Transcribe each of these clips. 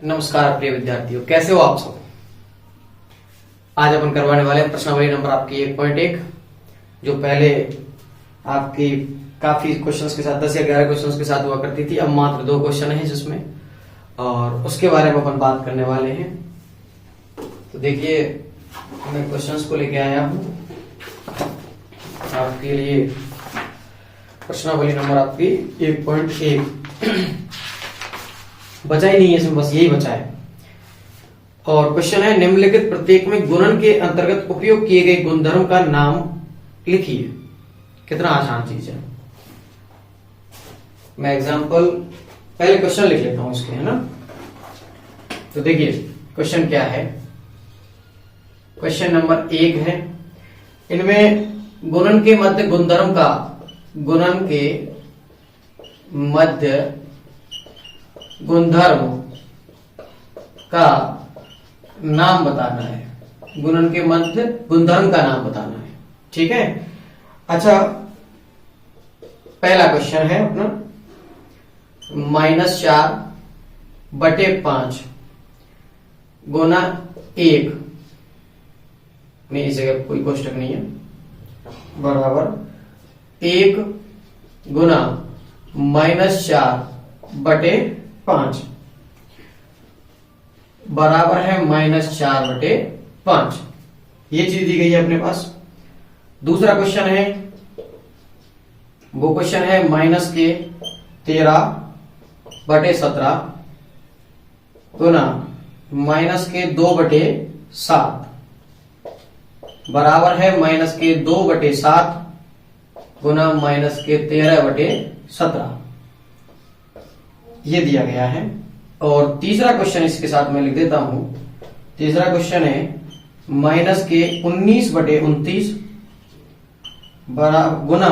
नमस्कार प्रिय विद्यार्थियों, कैसे हो आप सब। आज अपन करवाने वाले हैं प्रश्नावली नंबर आपकी 1.1, जो पहले आपकी काफी क्वेश्चंस के साथ 10 या 11 क्वेश्चंस के साथ हुआ करती थी। अब मात्र 2 क्वेश्चन हैं जिसमें, और उसके बारे में अपन बात करने वाले हैं। तो देखिए, मैं क्वेश्चंस को लेके आया हूं आपके लिए। प्रश्नावली नंबर आपकी 1.1 बचा ही नहीं है इसमें, बस यही बचा है। और क्वेश्चन है, निम्नलिखित प्रत्येक में गुणन के अंतर्गत उपयोग किए गए गुणधर्म का नाम लिखिए। कितना आसान चीज है। मैं एग्जांपल पहले क्वेश्चन लिख लेता हूं इसके, है ना। तो देखिए क्वेश्चन क्या है। क्वेश्चन नंबर 1 है, इनमें गुणन के मध्य गुणधर्म का, गुणन के मध्य गुणधर्म का नाम बताना है। गुणन के मध्य गुणधर्म का नाम बताना है, ठीक है। अच्छा, पहला क्वेश्चन है अपना, -4/5 गुना 1, नहीं इस जगह कोई कोष्टक नहीं है, बराबर 1 गुना -4/5 बराबर है -4/5। ये चीज दी गई है अपने पास। दूसरा क्वेश्चन है, वो क्वेश्चन है -13/17 गुना -2/7 बराबर है -2/7 गुना -13/17। ये दिया गया है। और तीसरा क्वेश्चन इसके साथ मैं लिख देता हूं। तीसरा क्वेश्चन है -19/29 गुना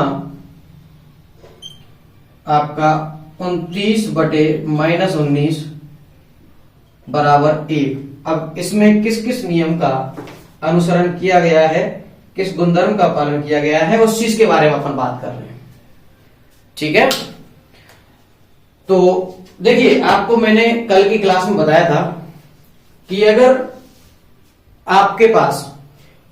आपका 29/-19 बराबर 1। अब इसमें किस किस नियम का अनुसरण किया गया है, किस गुणधर्म का पालन किया गया है, उस चीज के बारे में अपन बात कर रहे हैं, ठीक है। तो देखिए, आपको मैंने कल की क्लास में बताया था कि अगर आपके पास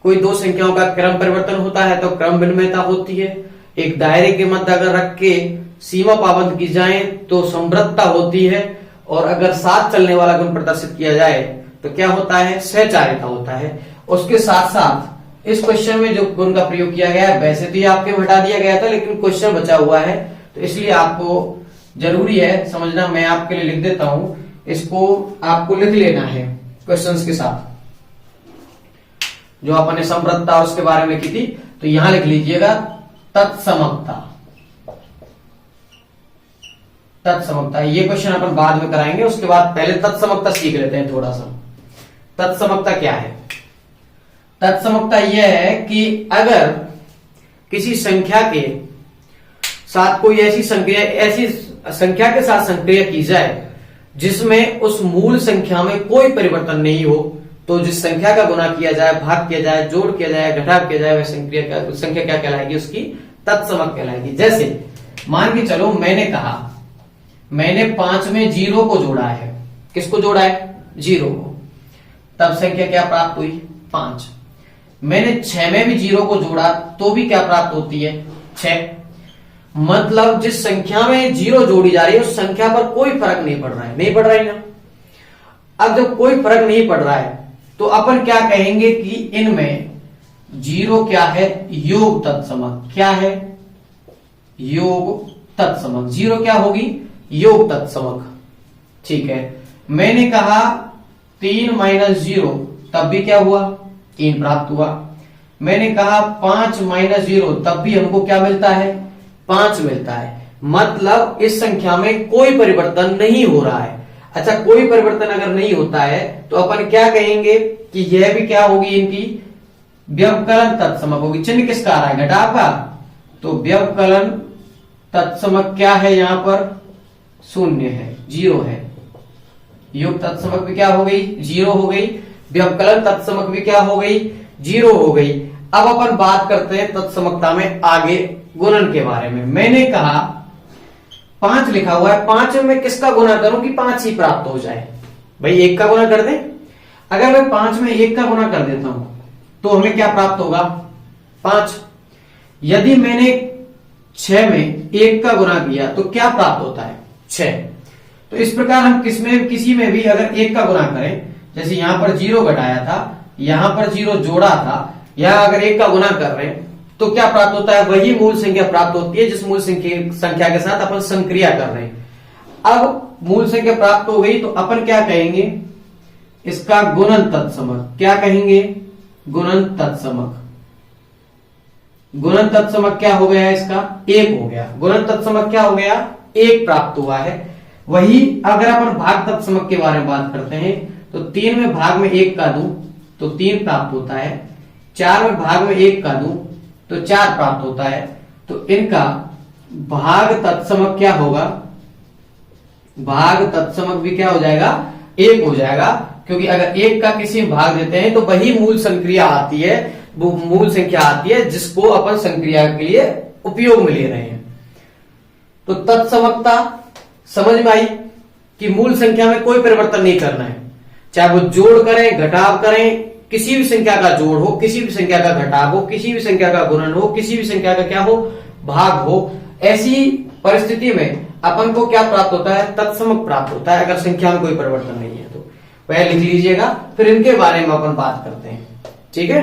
कोई 2 संख्याओं का क्रम परिवर्तन होता है तो क्रम विनिमयता होती है। एक दायरे के मध्य अगर रख के सीमा पाबंद की जाए तो समवृत्तता होती है। और अगर साथ चलने वाला गुण प्रदर्शित किया जाए तो क्या होता है, सहचारिता होता है। उसके साथ साथ इस क्वेश्चन में जो गुण का प्रयोग किया गया है, वैसे तो ये आपके हटा दिया गया था, लेकिन क्वेश्चन बचा हुआ है, तो इसलिए आपको जरूरी है समझना। मैं आपके लिए लिख देता हूं, इसको आपको लिख लेना है क्वेश्चंस के साथ। जो आपने समवृत्तता और उसके बारे में की थी, तो यहां लिख लीजिएगा तत्समकता। तत्समकता, ये क्वेश्चन अपन बाद में कराएंगे, उसके बाद पहले तत्समकता सीख लेते हैं थोड़ा सा। तत्समकता क्या है? तत्समकता यह है कि अगर किसी संख्या के साथ कोई ऐसी संख्या के साथ संक्रिया की जाए जिसमें उस मूल संख्या में कोई परिवर्तन नहीं हो, तो जिस संख्या का गुना किया जाए, भाग किया जाए, जोड़ किया जाए, घटाव किया जाए, वह संख्या क्या कहलाएगी, उसकी तत्समक कहलाएगी। जैसे मान के चलो, मैंने 5 में 0 को जोड़ा है। किसको जोड़ा है? 0 को। तब संख्या क्या प्राप्त हुई? 5। मैंने 6 में भी 0 को जोड़ा तो भी क्या प्राप्त होती है? 6। मतलब जिस संख्या में 0 जोड़ी जा रही है उस संख्या पर कोई फर्क नहीं पड़ रहा है, नहीं पड़ रहा है ना। अब जब कोई फर्क नहीं पड़ रहा है तो अपन क्या कहेंगे कि इनमें 0 क्या है? योग तत्समक। क्या है? योग तत्समक। 0 क्या होगी? योग तत्समक, ठीक है। मैंने कहा 3 - 0, तब भी क्या हुआ? 3 प्राप्त हुआ। मैंने कहा 5 - 0, तब भी हमको क्या मिलता है? 5 मिलता है। मतलब इस संख्या में कोई परिवर्तन नहीं हो रहा है। अच्छा, कोई परिवर्तन अगर नहीं होता है तो अपन क्या कहेंगे कि यह भी क्या होगी, इनकी व्यवकलन तत्समक होगी। चिन्ह किसका आ रहा है? घटाव का। तो व्यवकलन तत्समक क्या है? यहां पर 0 है, 0 है। योग तत्समक भी क्या हो गई? 0 हो गई। व्यवकलन तत्समक भी क्या हो गई? 0 हो गई। अब अपन बात करते हैं तत्समकता में आगे गुणन के बारे में। मैंने कहा 5 लिखा हुआ है, 5 में किसका गुना करूं कि 5 ही प्राप्त हो जाए? भाई 1 का गुना कर दे। अगर मैं 5 में 1 का गुना कर देता हूं तो हमें क्या प्राप्त होगा? 5। यदि मैंने 6 में 1 का गुना किया तो क्या प्राप्त होता है? 6। तो इस प्रकार हम किसी में भी अगर 1 का गुना करें, जैसे यहां पर 0 घटाया था, यहां पर 0 जोड़ा था, यहां अगर 1 का गुना कर रहे हैं तो क्या प्राप्त होता है? वही मूल संख्या प्राप्त होती है जिस मूल संख्या के साथ अपन संक्रिया कर रहे हैं। अब मूल संख्या प्राप्त हो गई तो अपन क्या कहेंगे? इसका गुणन तत्समक। क्या कहेंगे? गुणन तत्समक। गुणन तत्समक क्या हो गया? इसका 1 हो गया। गुणन तत्समक क्या हो गया? 1 प्राप्त हुआ है। वही अगर अपन भाग तत्समक के बारे में बात करते हैं तो 3 में भाग में 1 का दूं तो 3 प्राप्त होता है। 4 में भाग में 1 का दूं तो 4 प्राप्त होता है। तो इनका भाग तत्समक क्या होगा? भाग तत्समक भी क्या हो जाएगा? 1 हो जाएगा, क्योंकि अगर 1 का किसी में भाग देते हैं तो वही मूल संक्रिया आती है, वो मूल संख्या आती है जिसको अपन संक्रिया के लिए उपयोग में ले रहे हैं। तो तत्समकता समझ में आई कि मूल संख्या में कोई परिवर्तन नहीं करना है, चाहे वो जोड़ करें, घटाव करें, किसी भी संख्या का जोड़ हो, किसी भी संख्या का घटाव हो, किसी भी संख्या का गुणन हो, किसी भी संख्या का क्या हो? भाग हो। ऐसी परिस्थिति में अपन को क्या प्राप्त होता है? तत्समक प्राप्त होता है, अगर संख्या में कोई परिवर्तन नहीं है तो। वह लिख लीजिएगा, फिर इनके बारे में अपन बात करते हैं। ठीक है,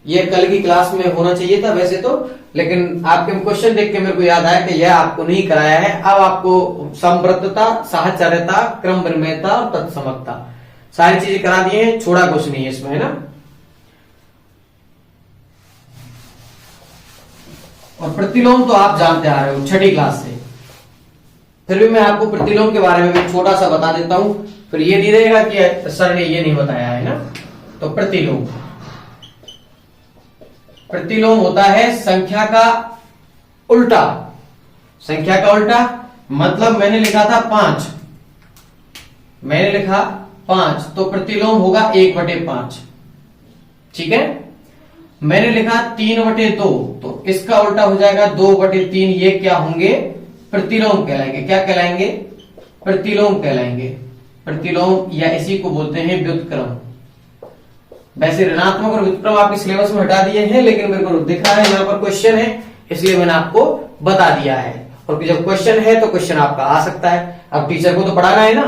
ये कल की क्लास में होना चाहिए था वैसे तो, लेकिन आपके क्वेश्चन देख के मेरे को याद आया कि यह आपको नहीं कराया है। अब आपको समवर्तता, साहचर्यता, क्रम विनिमयता और तत्समकता सारी चीजें करा दी हैं, छोड़ा कुछ नहीं है इसमें, है ना। और प्रतिलोम तो आप जानते आ रहे हो 6ठी क्लास से, फिर भी मैं आपको प्रतिलोम के बारे में भी छोटा सा बता देता हूं, फिर ये नहीं रहेगा कि सर ने ये नहीं बताया है ना। तो प्रतिलोम, प्रतिलोम होता है संख्या का उल्टा। संख्या का उल्टा मतलब मैंने लिखा था 5, मैंने लिखा 5, तो प्रतिलोम होगा 1/5। ठीक है, मैंने लिखा 3/2, तो इसका उल्टा हो जाएगा 2/3। ये क्या होंगे? प्रतिलोम कहलाएंगे। क्या कहलाएंगे? प्रतिलोम कहलाएंगे। प्रतिलोम या इसी को बोलते हैं व्युत्क्रम। वैसे ऋणात्मक और व्युत्क्रम आपके सिलेबस में हटा दिए हैं, लेकिन मेरे को दिख रहा है यहाँ पर क्वेश्चन है, इसलिए मैंने आपको बता दिया है। और जब क्वेश्चन है तो क्वेश्चन आपका आ सकता है। अब टीचर को तो पढ़ाना है ना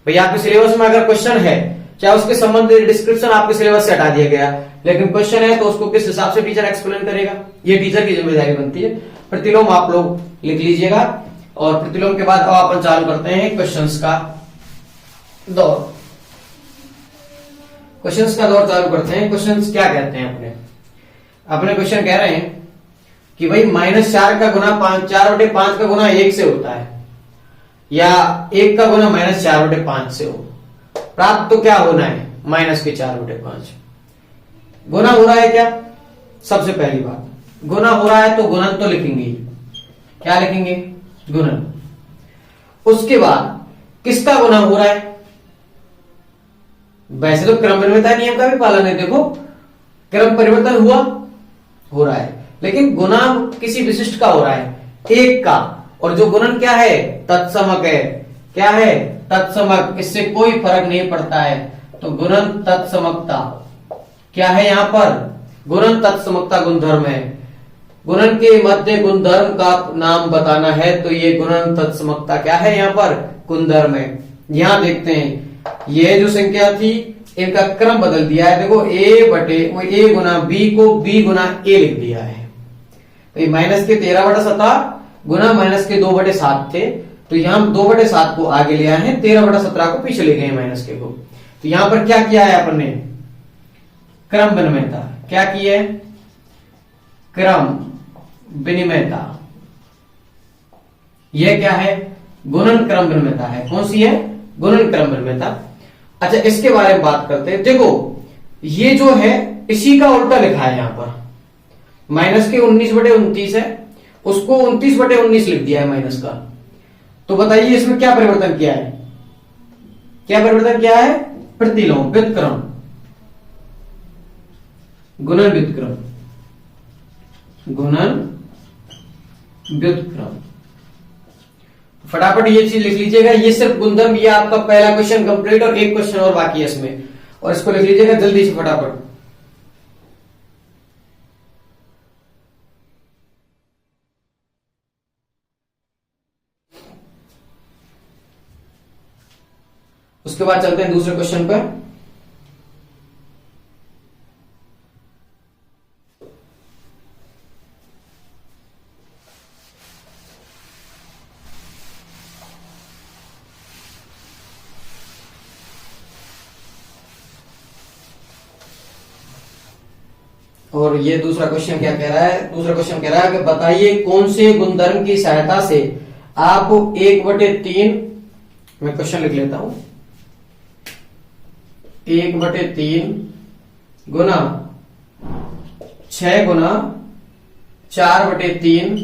भाई। आपके सिलेबस में अगर क्वेश्चन है, चाहे उसके संबंधित डिस्क्रिप्शन आपके सिलेबस से हटा दिया गया, लेकिन क्वेश्चन है तो उसको किस हिसाब से टीचर एक्सप्लेन करेगा, ये टीचर की जिम्मेदारी बनती है। प्रतिलोम आप लोग लिख लीजिएगा। और प्रतिलोम के बाद अब अपन चालू करते हैं क्वेश्चंस का दौर। क्वेश्चंस का दौर चालू करते हैं। क्वेश्चंस क्या कहते हैं? अपने क्वेश्चन कह रहे हैं कि भाई -4 का गुना 4/5 का गुना 1 से होता है, या 1 का गुना -4/5 से हो। प्राप्त तो क्या होना है? -4/5। गुना हो रहा है क्या? सबसे पहली बात, गुना हो रहा है तो गुणन तो लिखेंगे। क्या लिखेंगे? गुणन। उसके बाद किसका गुना हो रहा है? वैसे तो क्रम विनिमयता नियम का भी पालन है। देखो, क्रम परिवर्तन हुआ, हो रहा है, लेकिन गुना किसी विशिष्ट का हो रहा है, 1 का। और जो गुणन क्या है? तत्समक है। क्या है? तत्समक। इससे कोई फर्क नहीं पड़ता है। तो गुणन तत्समकता क्या है? यहां पर गुणन तत्समकता गुणधर्म है। गुणन के मध्य गुणधर्म का नाम बताना है तो ये गुणन तत्समकता क्या है? यहां पर गुणधर्म है। यहां देखते हैं, ये जो संख्या थी इनका क्रम बदल दिया है। देखो, ए गुना बी को b गुना ए लिख दिया है। तो ये -13/17 गुना -2/7 थे, तो यहां 2/7 को आगे ले आए हैं, 13/17 को पीछे ले गए माइनस के को। तो यहां पर क्या किया है अपन ने? क्रम विनिमयता। क्या की है? क्रम विनिमयता। यह क्या है? गुणन क्रम विनिमयता है। कौन सी है? गुणन क्रम विनिमयता। अच्छा, इसके बारे में बात करते हैं। देखो, ये जो है इसी का उल्टा लिखा है यहां पर। माइनस के 19/29 है, उसको 29/19 लिख दिया है माइनस का। तो बताइए इसमें क्या परिवर्तन किया है? क्या परिवर्तन किया है? प्रतिलोम, व्युत्क्रम, गुणन व्युत्क्रम, गुणन व्युत्क्रम। फटाफट ये चीज लिख लीजिएगा। ये सिर्फ गुणधर्म, ये आपका पहला क्वेश्चन कंप्लीट और एक क्वेश्चन और बाकी है इसमें, और इसको लिख लीजिएगा जल्दी से फटाफट। उसके बाद चलते हैं दूसरे क्वेश्चन पर। और ये दूसरा क्वेश्चन क्या कह रहा है? दूसरा क्वेश्चन कह रहा है कि बताइए कौन से गुणधर्म की सहायता से आप 1/3, मैं क्वेश्चन लिख लेता हूं, 1/3 गुना 6 गुना 4/3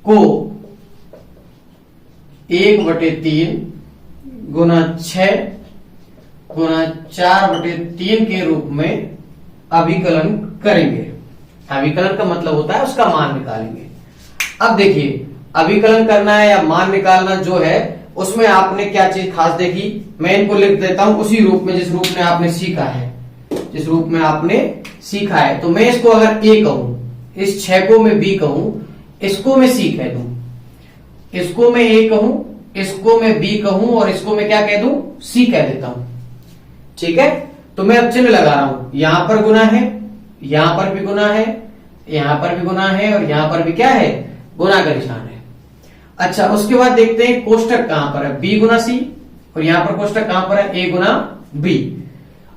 को 1/3 गुना 6 गुना 4/3 के रूप में अभिकलन करेंगे। अभिकलन का मतलब होता है उसका मान निकालेंगे। अब देखिए, अभिकलन करना है या मान निकालना जो है, उसमें आपने क्या चीज खास देखी, मैं इनको लिख देता हूं उसी रूप में जिस रूप में आपने सीखा है, जिस रूप में आपने सीखा है। तो मैं इसको अगर ए कहूं, इस 6 को मैं बी कहूं, इसको मैं सी कह दूं, इसको मैं ए कहूं, इसको मैं बी कहूं, और इसको मैं क्या कह दूं, सी कह देता हूं। ठीक है, तो मैं अब चिन्ह लगा रहा हूं, यहां पर गुना है, यहां पर भी गुना है, यहां पर भी गुना है, और यहां पर भी क्या है, गुना का निशान है। अच्छा, उसके बाद देखते हैं कोष्टक कहां पर है, बी गुना सी, और यहां पर कोष्टक कहां पर है, ए गुना बी।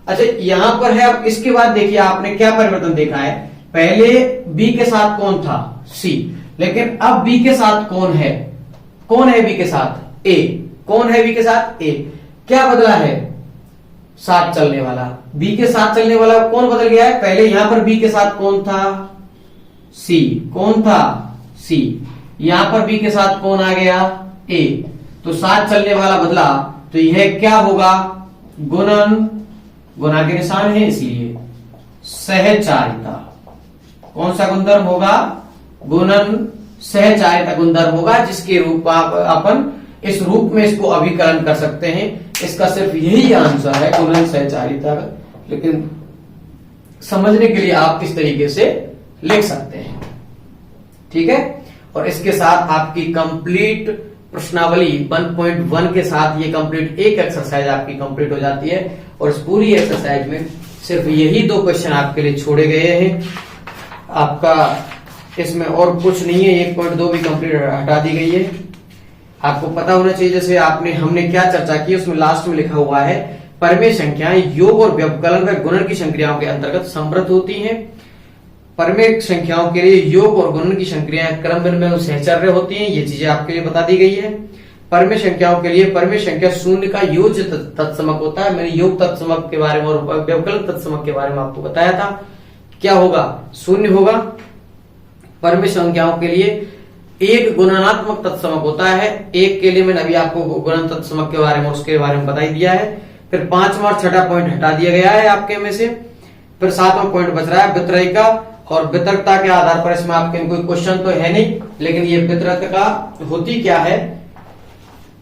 अच्छा, यहां पर है। अब इसके बाद देखिए आपने क्या परिवर्तन देखा है, पहले बी के साथ कौन था, सी, लेकिन अब बी के साथ कौन है, कौन है बी के साथ, ए, कौन है बी के साथ, ए। क्या बदला है, साथ चलने वाला, बी के साथ चलने वाला कौन बदल गया है, पहले यहां पर बी के साथ कौन था, सी, कौन था, सी, यहां पर बी के साथ कौन आ गया, ए, तो साथ चलने वाला बदला, तो यह क्या होगा, गुणन, गुना के निशान है इसीलिए, सहचारिता। कौन सा गुणधर्म होगा, गुणन सहचारिता गुणधर्म होगा, जिसके रूप अपन इस रूप में इसको अभिकलन कर सकते हैं। इसका सिर्फ यही आंसर है, गुणन सहचारिता। लेकिन समझने के लिए आप किस तरीके से लिख सकते हैं, ठीक है। और इसके साथ आपकी कंप्लीट प्रश्नावली 1.1 के साथ ये कंप्लीट एक एक्सरसाइज आपकी कंप्लीट हो जाती है। और इस पूरी एक्सरसाइज में सिर्फ यही 2 क्वेश्चन आपके लिए छोड़े गए हैं, आपका इसमें और कुछ नहीं है। 1.2 भी कंप्लीट हटा दी गई है। आपको पता होना चाहिए, जैसे हमने क्या चर्चा की, उसमें लास्ट में लिखा हुआ है, परमेय संख्याएं योग और व्यवकलन व गुणन की संक्रियाओं के अंतर्गत समृद्ध होती हैं। परमेय संख्याओं के लिए योग और गुणन की संक्रियाएं क्रम में सहचर्य होती हैं, ये चीजें आपके लिए बता दी गई है। परमेय संख्याओं के लिए परमेय संख्या शून्य का योज्य तत्समक होता है। मैंने योग तत्समक के बारे में और व्यवकलन तत्समक के बारे में आपको बताया था। क्या होगा, शून्य होगा। परमेय संख्याओं के लिए एक गुणनात्मक तत्समक होता है। एक के लिए मैंने अभी आपको गुणन तत्समक के बारे में उसके बारे में बता ही दिया है। फिर 5वां और 6वां पॉइंट हटा दिया गया है आपके में से। फिर 7वां पॉइंट बच रहा है वितरयिका और वितरकता के आधार पर। इसमें आपके कोई क्वेश्चन तो है नहीं, लेकिन ये वितरकता होती क्या है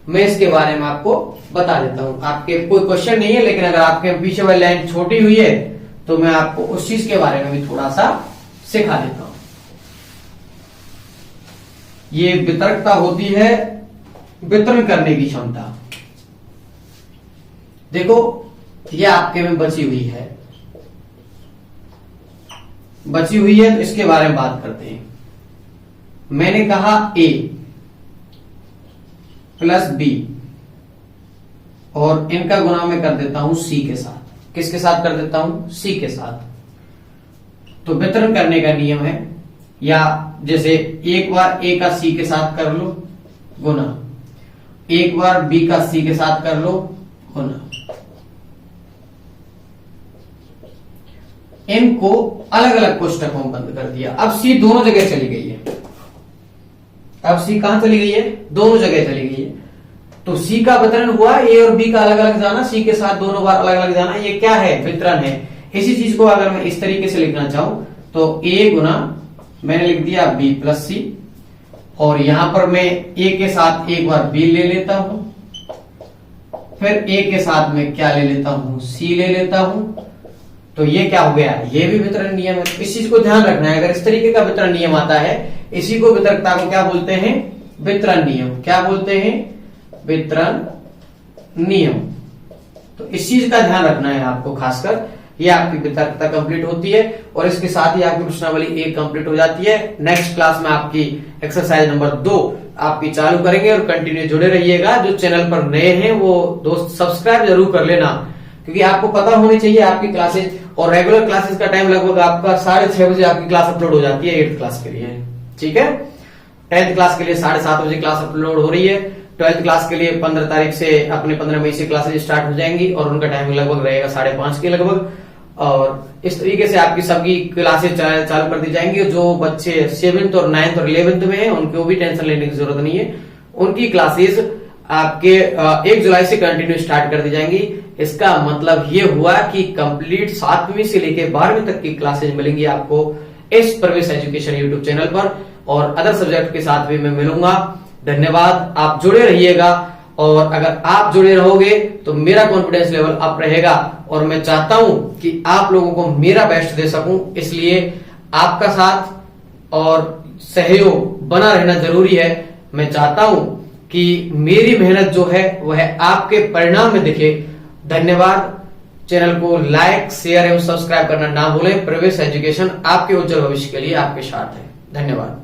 मैं इसके बारे में आपको बता देता हूं। आपके कोई क्वेश्चन नहीं है, लेकिन अगर आपके पीछे वाली लाइन छोटी हुई है तो मैं आपको उस चीज के बारे में भी थोड़ा सा सिखा देता हूं। ये वितरकता होती है वितरण करने की क्षमता। देखो, ये आपके में बची हुई है तो इसके बारे में बात करते हैं। मैंने कहा A प्लस B और इनका गुणा मैं कर देता हूं C के साथ। किसके साथ कर देता हूं, C के साथ। तो वितरण करने का नियम है, या जैसे एक बार A का C के साथ कर लो गुना, एक बार B का C के साथ कर लो गुना। इनको अलग अलग कोष्टकों में बंद कर दिया। अब C दोनों जगह चली गई है। अब C कहां चली गई है, दोनों जगह चली गई है। तो C का वितरण हुआ, A और B का अलग अलग जाना, C के साथ दोनों बार अलग अलग जाना, ये क्या है, वितरण है। इसी चीज को अगर मैं इस तरीके से लिखना चाहूं तो A गुना मैंने लिख दिया B प्लस C, और यहां पर मैं ए के साथ एक बार बी ले लेता हूं, फिर ए के साथ में क्या ले लेता हूं, सी ले लेता हूं। तो ये क्या हो गया, ये भी वितरण नियम है। इस चीज को ध्यान रखना है, अगर इस तरीके का वितरण नियम आता है, इसी को वितरकता को क्या बोलते हैं, वितरण नियम। क्या बोलते हैं, वितरण नियम। तो इस चीज का ध्यान रखना है आपको खासकर। ये आपकी वितरकता कंप्लीट होती है और इसके साथ ही आपकी प्रश्नावली 1 कंप्लीट हो जाती है। नेक्स्ट क्लास में आपकी एक्सरसाइज नंबर 2 आपकी चालू करेंगे और कंटिन्यू जुड़े रहिएगा। जो चैनल पर नए हैं वो दोस्त सब्सक्राइब जरूर कर लेना, क्योंकि आपको पता होनी चाहिए आपकी क्लासेज और रेगुलर क्लासेस का टाइम लगभग आपका 6:30 बजे आपकी क्लास अपलोड हो जाती है 8th क्लास के लिए। ठीक है, 10th क्लास के लिए 7:30 बजे क्लास अपलोड हो रही है। 12th क्लास के लिए 15 तारीख से अपने 15 मई से क्लासेज स्टार्ट हो जाएंगी और उनका टाइमिंग लगभग रहेगा 5:30 के लगभग। और इस तरीके से आपकी सबकी क्लासेज चालू कर दी जाएंगी। जो बच्चे 7th और 9th और 11th में हैं उनको भी टेंशन लेने की जरूरत नहीं है, उनकी क्लासेज आपके 1 जुलाई से कंटिन्यू स्टार्ट कर दी जाएंगी। इसका मतलब ये हुआ कि कंप्लीट 7वीं से लेकर 12वीं तक की क्लासेज मिलेंगी आपको इस प्रवेश एजुकेशन यूट्यूब चैनल पर, और अदर सब्जेक्ट के साथ भी मैं मिलूंगा। धन्यवाद, आप जुड़े रहिएगा और अगर आप जुड़े रहोगे तो मेरा कॉन्फिडेंस लेवल अप रहेगा और मैं चाहता हूं कि आप लोगों को मेरा बेस्ट दे सकूं। इसलिए आपका साथ और सहयोग बना रहना जरूरी है। मैं चाहता हूं कि मेरी मेहनत जो है वह आपके परिणाम में दिखे। धन्यवाद। चैनल को लाइक, शेयर एवं सब्सक्राइब करना ना भूलें। प्रवेश एजुकेशन आपके उज्जवल भविष्य के लिए आपके साथ है। धन्यवाद।